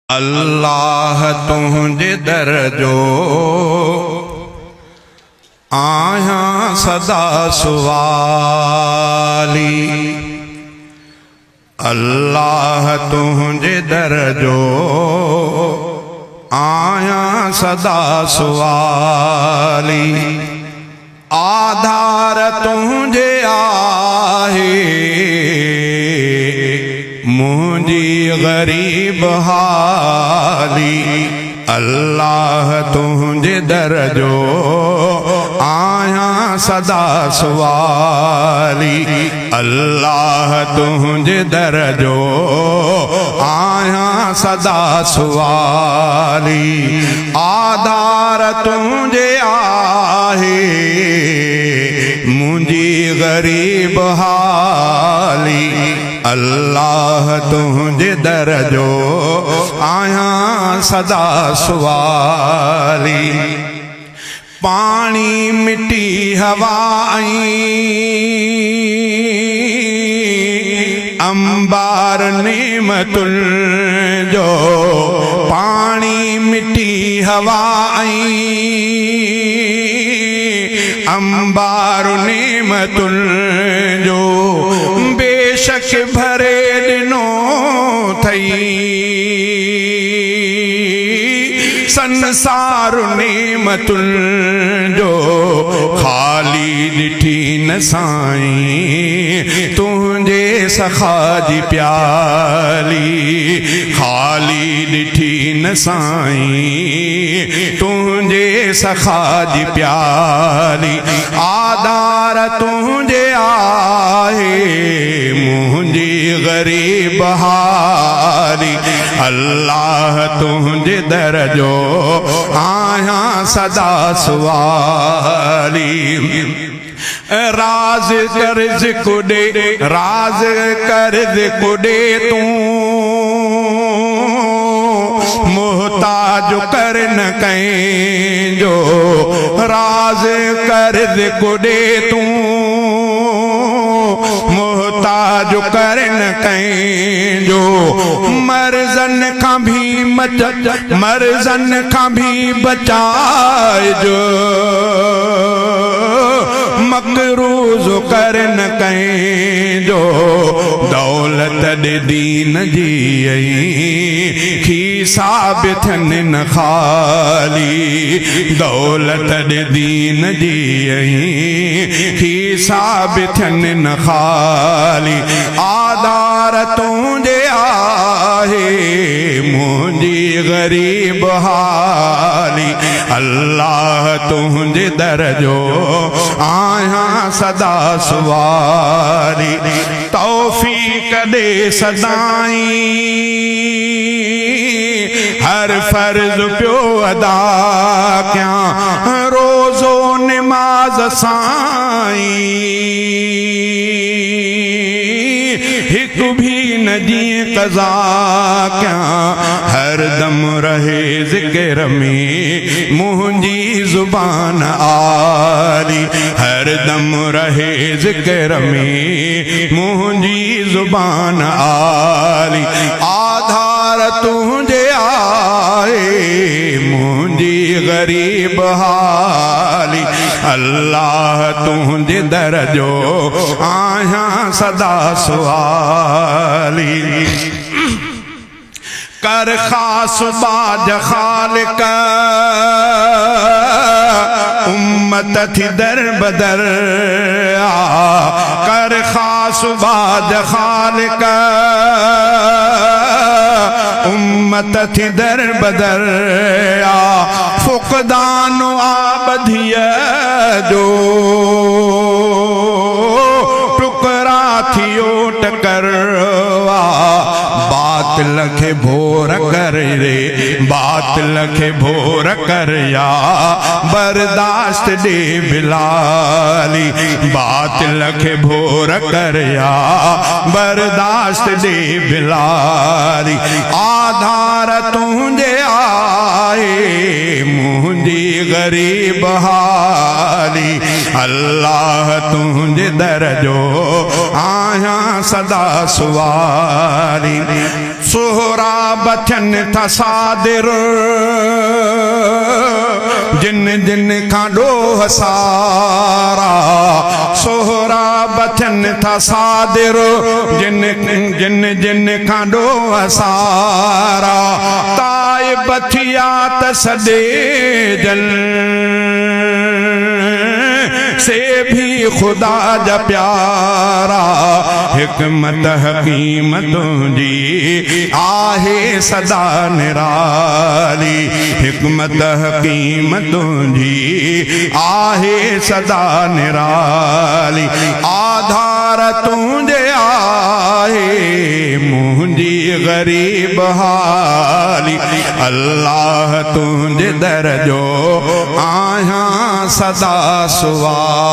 अल्लाह तुझे दर जो आया सदा सुवाली। अल्लाह तुझे दर जो आया सदा सुवाली। आधार तुझे आहे मुझी गरीब हाली। अल्लाह तुझे दर जो आया सदा सुवाली। अल्लाह तुझे दर जो आया सदा सुवाली। आधार तुझे आहे मुझी गरीब हाली। अल्लाह तुझे दर जो आया सदा सुवाली। पानी मिट्टी हवाई अंबार नेमतुल जो। पानी मिट्टी हवाई अंबार नेमतुल जो। बेशक भरे दिनो थई संसार नेमतुल जो। खाली ॾिठी न साईं तुझे सखा जी प्याली। खाली ॾिठी न साईं तुझे सखा जी प्याली। आधार तुझे आहे मुझी गरीब हाली। अल्लाह तुझे दर जो आया सदा सुवाली। राज कर्ज कुडे राज कर्ज कुडे तू मोहताज कर न कहीं जो। राज कर्ज कुडे तू मोहताज कर न कहीं जो। मर्जन का भी मर्जन का भी बचाए जो। मकरूज कर न कहीं जो। दौलत दीन जी खीसा बिथन न खाली। दौलत दीन जी खीसा बिथन न खाली। आधार तुझे आहे मुझी गरीब हाली। अल्लाह तुझे दर जो आया सदा सुवाली। तौफीक दे सदाई हर फर्ज प्यो अदा क्या रोज़ो नमाज साईं। हिक भी न जी कज़ा क्या हर दम रहे ज़िक्र में मुझी ज़ुबान आली। हर दम रहे ज़िक्र में मुझी ज़ुबान आली। आधार तुझे आए मुझी गरीब हाली। अल्लाह तुझे दर जो आया सदा सुवाली। कर खास बाज खालिक उम्मत थी दर बदर। कर खास बाज खालिक उम्मत थी दर बदर। फुकदान आबदिया जो टुकड़ा थियो टकरवा। बात लखे भोर कर रे बात लखे भोर कर या बर्दाश्त दे बिलाली। बात लखे भोर कर या बर्दाश्त दे बिलाली। आधार तुझे आए मुझी गरीब हाली। अल्लाह तुझे दर जो आया सदा सुवाली सोहरा बचन था सादिर जिन जिन खांडो हसारा सोहरा बचन था सादिर जिन जिन जिन खांडो हसारा ताए बथिया तसदे जल से भी खुदा जा प्यारा हिकमत हकीमत जी आहे सदा निराली हिकमत हकीमत जी आहे सदा निराली आधार तुझे आहे मुझी गरीब हाली अल्लाह तुझे दर जो आया सदा सुवाली